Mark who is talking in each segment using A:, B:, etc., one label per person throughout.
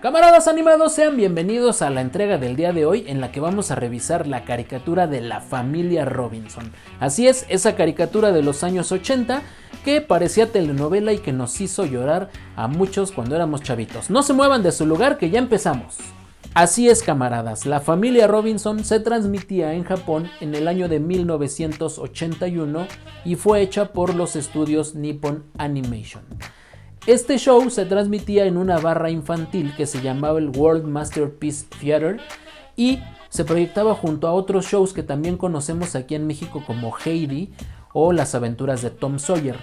A: Camaradas animados, sean bienvenidos a la entrega del día de hoy en la que vamos a revisar la caricatura de la familia Robinson. Así es, esa caricatura de los años 80 que parecía telenovela y que nos hizo llorar a muchos cuando éramos chavitos. No se muevan de su lugar que ya empezamos. Así es, camaradas, la familia Robinson se transmitía en Japón en el año de 1981 y fue hecha por los estudios Nippon Animation. Este show se transmitía en una barra infantil que se llamaba el World Masterpiece Theater y se proyectaba junto a otros shows que también conocemos aquí en México como Heidi o Las aventuras de Tom Sawyer.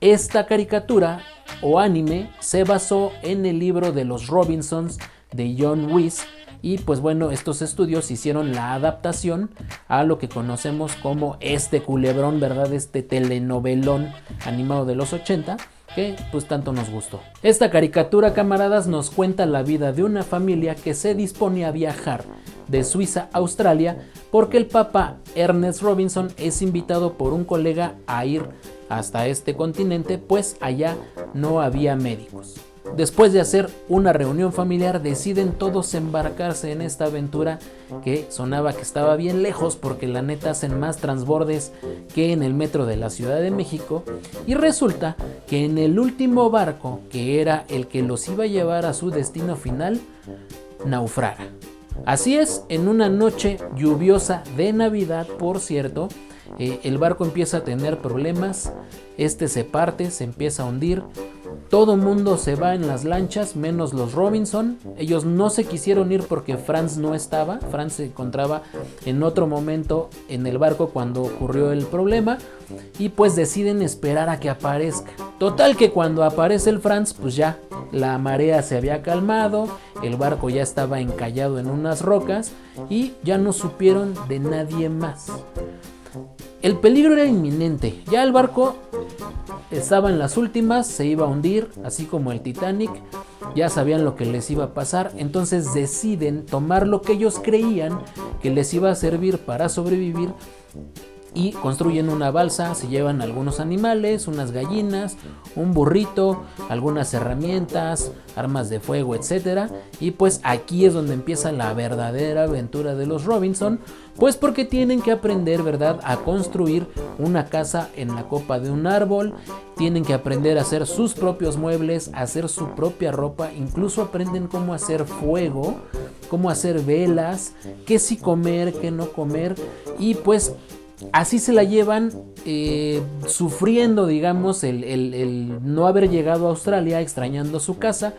A: Esta caricatura o anime se basó en el libro de los Robinsons de John Wiese y pues bueno, estos estudios hicieron la adaptación a lo que conocemos como este culebrón, ¿verdad? Este telenovelón animado de los 80 que pues tanto nos gustó. Esta caricatura, camaradas, nos cuenta la vida de una familia que se dispone a viajar de Suiza a Australia porque el papá Ernest Robinson es invitado por un colega a ir hasta este continente, pues allá no había médicos. Después de hacer una reunión familiar, deciden todos embarcarse en esta aventura que sonaba que estaba bien lejos porque la neta hacen más transbordes que en el metro de la Ciudad de México, y resulta que en el último barco, que era el que los iba a llevar a su destino final, naufraga. Así es, en una noche lluviosa de Navidad, por cierto, el barco empieza a tener problemas, este se parte, se empieza a hundir. Todo mundo se va en las lanchas, menos los Robinson. Ellos no se quisieron ir porque Franz no estaba. Franz se encontraba en otro momento en el barco cuando ocurrió el problema. Y pues deciden esperar a que aparezca. Total que cuando aparece el Franz, pues ya la marea se había calmado. El barco ya estaba encallado en unas rocas y ya no supieron de nadie más. El peligro era inminente. Ya el barco estaba en las últimas, se iba a hundir, así como el Titanic. Ya sabían lo que les iba a pasar, entonces deciden tomar lo que ellos creían que les iba a servir para sobrevivir y construyen una balsa, se llevan algunos animales, unas gallinas, un burrito, algunas herramientas, armas de fuego, etc. Y pues aquí es donde empieza la verdadera aventura de los Robinson, pues porque tienen que aprender, ¿verdad?, a construir una casa en la copa de un árbol, tienen que aprender a hacer sus propios muebles, a hacer su propia ropa, incluso aprenden cómo hacer fuego, cómo hacer velas, qué sí comer, qué no comer, y pues así se la llevan sufriendo, digamos, el no haber llegado a Australia, extrañando su casa,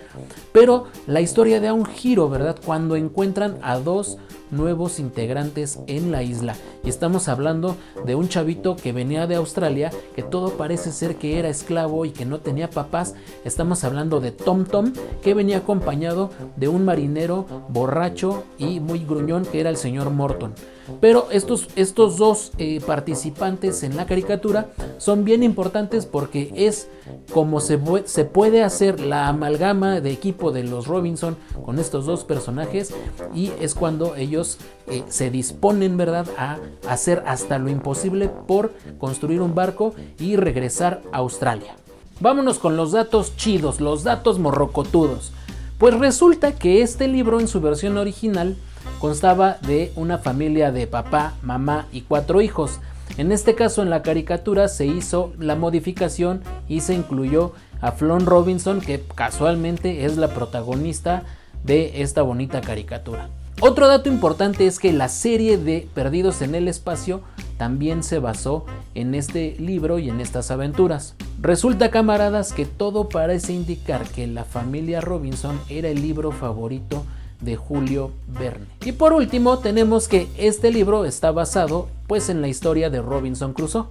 A: pero la historia da un giro, ¿verdad?, cuando encuentran a dos nuevos integrantes en la isla. Y estamos hablando de un chavito que venía de Australia, que todo parece ser que era esclavo y que no tenía papás. Estamos hablando de Tom Tom, que venía acompañado de un marinero borracho y muy gruñón que era el señor Morton. Pero estos dos participantes en la caricatura son bien importantes porque es como se puede hacer la amalgama de equipo de los Robinson con estos dos personajes, y es cuando ellos se disponen, ¿verdad?, a hacer hasta lo imposible por construir un barco y regresar a Australia. Vámonos con los datos chidos, los datos morrocotudos. Pues resulta que este libro en su versión original constaba de una familia de papá, mamá y 4 hijos. En este caso, en la caricatura se hizo la modificación y se incluyó a Flon Robinson, que casualmente es la protagonista de esta bonita caricatura. Otro dato importante es que la serie de Perdidos en el Espacio también se basó en este libro y en estas aventuras. Resulta, camaradas, que todo parece indicar que La familia Robinson era el libro favorito de Julio Verne. Y por último tenemos que este libro está basado pues en la historia de Robinson Crusoe.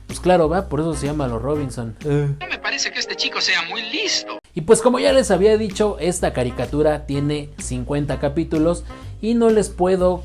A: Pues claro, va, por eso se llama Los Robinson.
B: No me parece que este chico sea muy listo.
A: Y pues como ya les había dicho, esta caricatura tiene 50 capítulos y no les puedo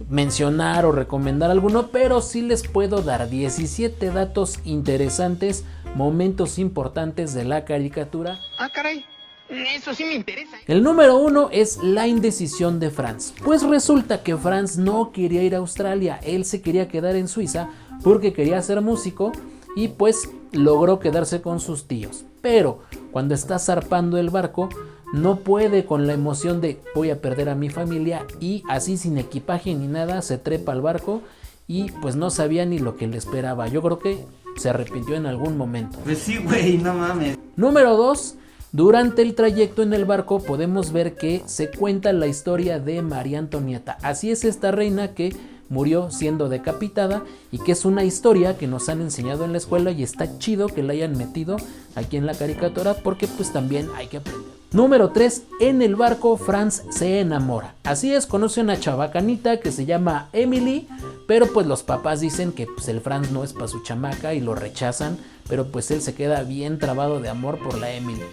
A: mencionar o recomendar alguno, pero sí les puedo dar 17 datos interesantes, momentos importantes de la caricatura.
B: Ah, caray. Eso sí me interesa.
A: El número 1 es la indecisión de Franz. Pues resulta que Franz no quería ir a Australia, él se quería quedar en Suiza porque quería ser músico y pues logró quedarse con sus tíos. Pero cuando está zarpando el barco, no puede con la emoción de voy a perder a mi familia, y así sin equipaje ni nada se trepa al barco y pues no sabía ni lo que le esperaba. Yo creo que se arrepintió en algún momento.
C: Pues sí, güey, no mames.
A: Número 2. Durante el trayecto en el barco podemos ver que se cuenta la historia de María Antonieta. Así es, esta reina que murió siendo decapitada y que es una historia que nos han enseñado en la escuela y está chido que la hayan metido aquí en la caricatura porque pues también hay que aprender. Número 3. En el barco Franz se enamora. Así es, conoce a una chavacanita que se llama Emily, pero pues los papás dicen que pues el Franz no es para su chamaca y lo rechazan, pero pues él se queda bien trabado de amor por la Emily.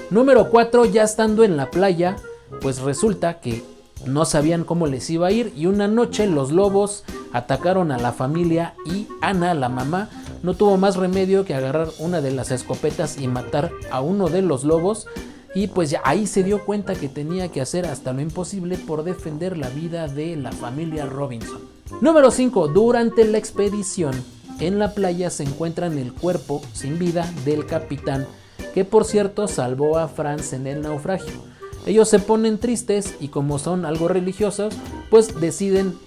A: Número 4. Ya estando en la playa, pues resulta que no sabían cómo les iba a ir y una noche los lobos atacaron a la familia y Ana, la mamá, no tuvo más remedio que agarrar una de las escopetas y matar a uno de los lobos, y pues ya ahí se dio cuenta que tenía que hacer hasta lo imposible por defender la vida de la familia Robinson. Número 5. Durante la expedición en la playa se encuentran el cuerpo sin vida del capitán, que por cierto salvó a Franz en el naufragio. Ellos se ponen tristes y como son algo religiosos, pues deciden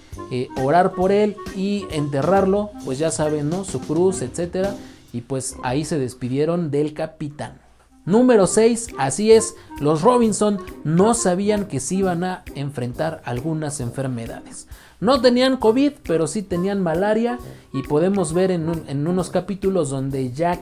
A: orar por él y enterrarlo, pues ya saben, ¿no? Su cruz, etcétera, y pues ahí se despidieron del capitán. Número 6, así es, los Robinson no sabían que se iban a enfrentar algunas enfermedades. No tenían COVID, pero sí tenían malaria, y podemos ver en unos capítulos donde Jack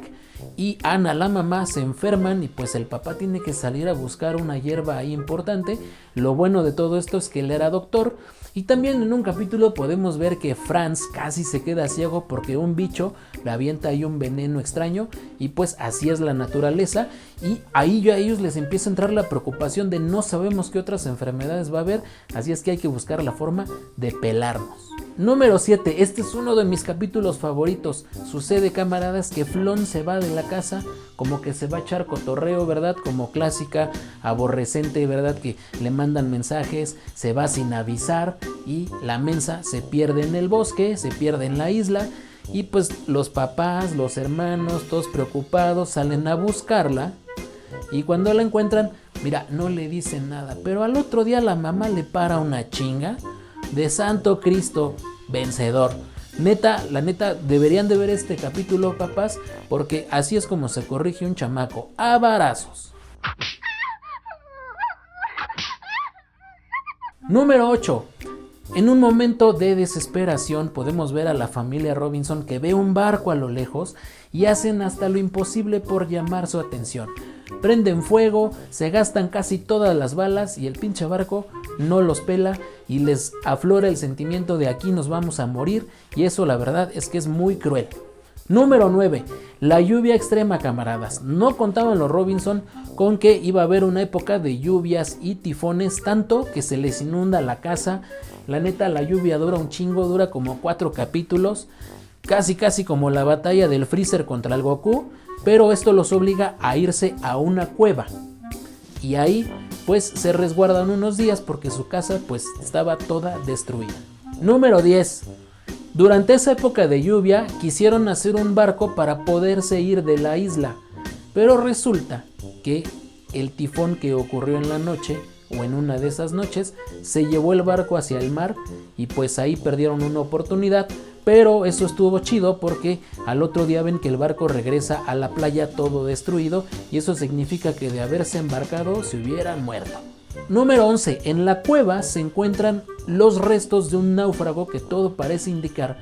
A: y Ana, la mamá, se enferman y pues el papá tiene que salir a buscar una hierba ahí importante. Lo bueno de todo esto es que él era doctor. Y también en un capítulo podemos ver que Franz casi se queda ciego porque un bicho le avienta ahí un veneno extraño, y pues así es la naturaleza, y ahí ya a ellos les empieza a entrar la preocupación de no sabemos qué otras enfermedades va a haber, así es que hay que buscar la forma de pelarnos. Número 7, este es uno de mis capítulos favoritos. Sucede, camaradas, que Flon se va de la casa, como que se va a echar cotorreo, ¿verdad? Como clásica aborrecente, ¿verdad? Que le mandan mensajes, se va sin avisar y la mensa se pierde en el bosque, se pierde en la isla, y pues los papás, los hermanos, todos preocupados, salen a buscarla, y cuando la encuentran, mira, no le dicen nada, pero al otro día la mamá le para una chinga de Santo Cristo vencedor. Neta, la neta, deberían de ver este capítulo, papás, porque así es como se corrige un chamaco, a varazos. Número 8. En un momento de desesperación podemos ver a la familia Robinson que ve un barco a lo lejos y hacen hasta lo imposible por llamar su atención. Prenden fuego, se gastan casi todas las balas y el pinche barco no los pela y les aflora el sentimiento de aquí nos vamos a morir, y eso la verdad es que es muy cruel. Número 9. La lluvia extrema, camaradas. No contaban los Robinson con que iba a haber una época de lluvias y tifones, tanto que se les inunda la casa. La neta, la lluvia dura un chingo, dura como 4 capítulos, casi como la batalla del Freezer contra el Goku, pero esto los obliga a irse a una cueva. Y ahí pues se resguardan unos días porque su casa pues estaba toda destruida. Número 10. Durante esa época de lluvia quisieron hacer un barco para poderse ir de la isla, pero resulta que el tifón que ocurrió en la noche, o en una de esas noches, se llevó el barco hacia el mar y pues ahí perdieron una oportunidad, pero eso estuvo chido porque al otro día ven que el barco regresa a la playa todo destruido, y eso significa que de haberse embarcado se hubieran muerto. Número 11. En la cueva se encuentran los restos de un náufrago que todo parece indicar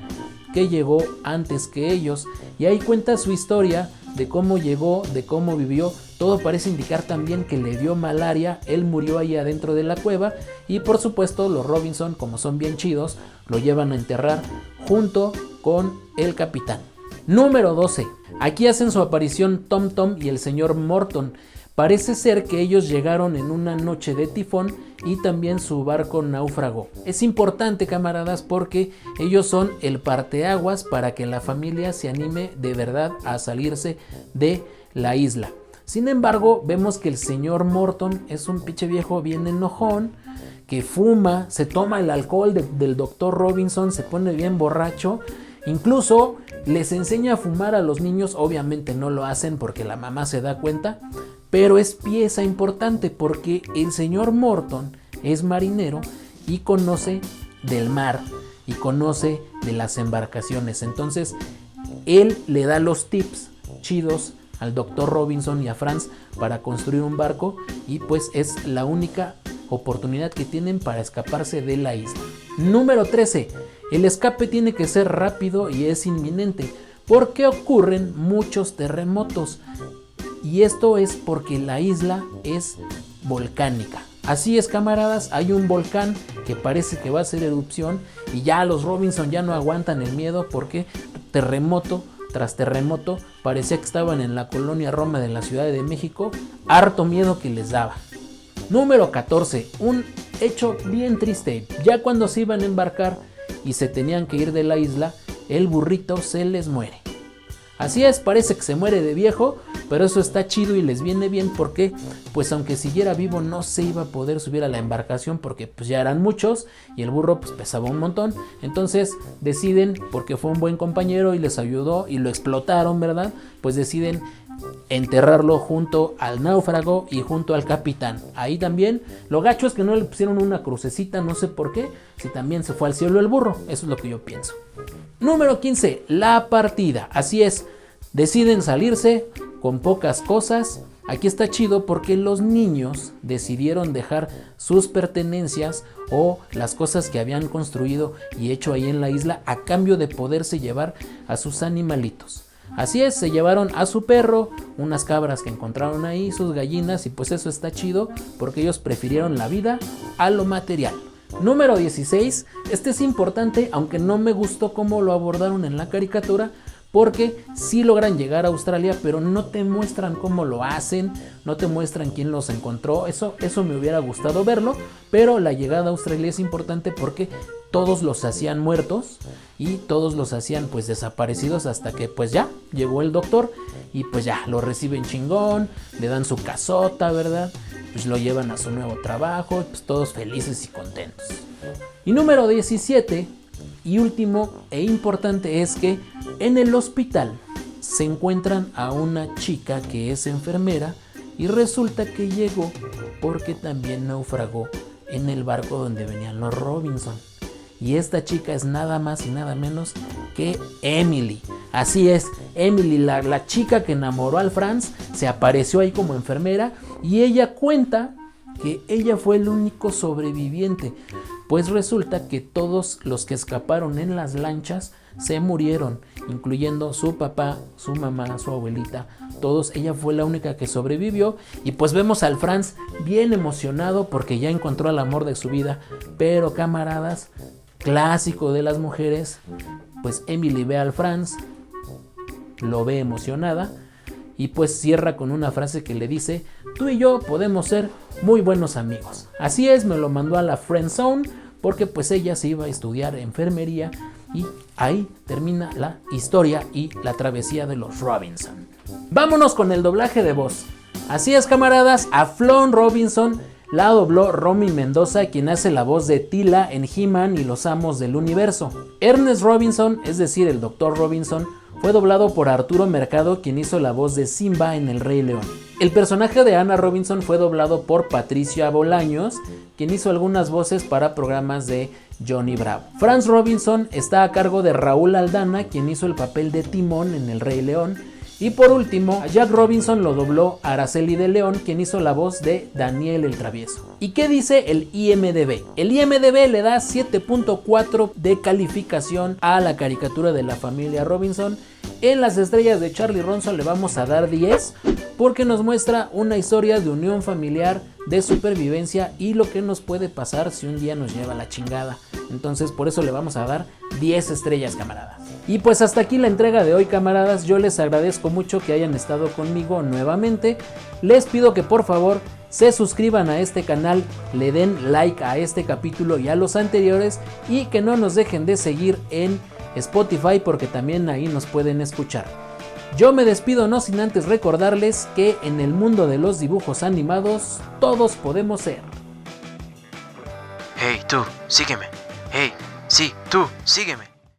A: que llegó antes que ellos, y ahí cuenta su historia de cómo llegó, de cómo vivió. Todo parece indicar también que le dio malaria, él murió ahí adentro de la cueva, y por supuesto los Robinson, como son bien chidos, lo llevan a enterrar junto con el capitán. Número 12. Aquí hacen su aparición Tom Tom y el señor Morton. Parece ser que ellos llegaron en una noche de tifón y también su barco naufragó. Es importante, camaradas, porque ellos son el parteaguas para que la familia se anime de verdad a salirse de la isla. Sin embargo, vemos que el señor Morton es un pinche viejo bien enojón, que fuma, se toma el alcohol del doctor Robinson, se pone bien borracho, incluso les enseña a fumar a los niños. Obviamente no lo hacen porque la mamá se da cuenta, pero es pieza importante porque el señor Morton es marinero y conoce del mar y conoce de las embarcaciones. Entonces él le da los tips chidos al Dr. Robinson y a Franz para construir un barco, y pues es la única oportunidad que tienen para escaparse de la isla. Número 13. El escape tiene que ser rápido y es inminente porque ocurren muchos terremotos, y esto es porque la isla es volcánica. Así es, camaradas, hay un volcán que parece que va a hacer erupción y ya los Robinson ya no aguantan el miedo porque terremoto tras terremoto parecía que estaban en la colonia Roma de la Ciudad de México, harto miedo que les daba. Número 14, un hecho bien triste. Ya cuando se iban a embarcar y se tenían que ir de la isla, el burrito se les muere. Así es, parece que se muere de viejo, pero eso está chido y les viene bien porque, pues aunque siguiera vivo, no se iba a poder subir a la embarcación porque pues ya eran muchos y el burro pues pesaba un montón. Entonces deciden, porque fue un buen compañero y les ayudó y lo explotaron, ¿verdad? Pues deciden enterrarlo junto al náufrago y junto al capitán. Ahí también, lo gacho es que no le pusieron una crucecita, no sé por qué, si también se fue al cielo el burro, eso es lo que yo pienso. Número 15, la partida. Así es, deciden salirse con pocas cosas. Aquí está chido porque los niños decidieron dejar sus pertenencias o las cosas que habían construido y hecho ahí en la isla a cambio de poderse llevar a sus animalitos. Así es, se llevaron a su perro, unas cabras que encontraron ahí, sus gallinas, y pues eso está chido porque ellos prefirieron la vida a lo material. Número 16, este es importante, aunque no me gustó cómo lo abordaron en la caricatura, porque sí logran llegar a Australia, pero no te muestran cómo lo hacen, no te muestran quién los encontró. Eso me hubiera gustado verlo, pero la llegada a Australia es importante porque todos los hacían muertos y todos los hacían pues desaparecidos hasta que pues ya llegó el doctor y pues ya lo reciben chingón, le dan su casota, ¿verdad? Pues lo llevan a su nuevo trabajo, pues todos felices y contentos. Y número 17 y último e importante es que en el hospital se encuentran a una chica que es enfermera y resulta que llegó porque también naufragó en el barco donde venían los Robinson. Y esta chica es nada más y nada menos que Emily. Así es, Emily, la chica que enamoró al Franz, se apareció ahí como enfermera y ella cuenta que ella fue el único sobreviviente. Pues resulta que todos los que escaparon en las lanchas se murieron, incluyendo su papá, su mamá, su abuelita, todos. Ella fue la única que sobrevivió y pues vemos al Franz bien emocionado porque ya encontró al amor de su vida. Pero camaradas, clásico de las mujeres, pues Emily ve al Franz, lo ve emocionada y pues cierra con una frase que le dice: tú y yo podemos ser muy buenos amigos. Así es, me lo mandó a la friend zone porque pues ella se iba a estudiar enfermería y ahí termina la historia y la travesía de los Robinson. Vámonos con el doblaje de voz. Así es, camaradas, a Flown Robinson la dobló Romy Mendoza, quien hace la voz de Tila en He-Man y los Amos del Universo. Ernest Robinson, es decir, el Dr. Robinson, fue doblado por Arturo Mercado, quien hizo la voz de Simba en El Rey León. El personaje de Anna Robinson fue doblado por Patricia Bolaños, quien hizo algunas voces para programas de Johnny Bravo. Franz Robinson está a cargo de Raúl Aldana, quien hizo el papel de Timón en El Rey León. Y por último, a Jack Robinson lo dobló Araceli de León, quien hizo la voz de Daniel el Travieso. ¿Y qué dice el IMDb? El IMDb le da 7.4 de calificación a la caricatura de la familia Robinson. En las estrellas de Charlie Ronson le vamos a dar 10 porque nos muestra una historia de unión familiar, de supervivencia y lo que nos puede pasar si un día nos lleva la chingada. Entonces por eso le vamos a dar 10 estrellas, camaradas. Y pues hasta aquí la entrega de hoy, camaradas. Yo les agradezco mucho que hayan estado conmigo nuevamente. Les pido que por favor se suscriban a este canal, le den like a este capítulo y a los anteriores y que no nos dejen de seguir en Spotify porque también ahí nos pueden escuchar. Yo me despido no sin antes recordarles que en el mundo de los dibujos animados todos podemos ser.
C: Hey, tú, sígueme. Hey, sí, tú, sígueme.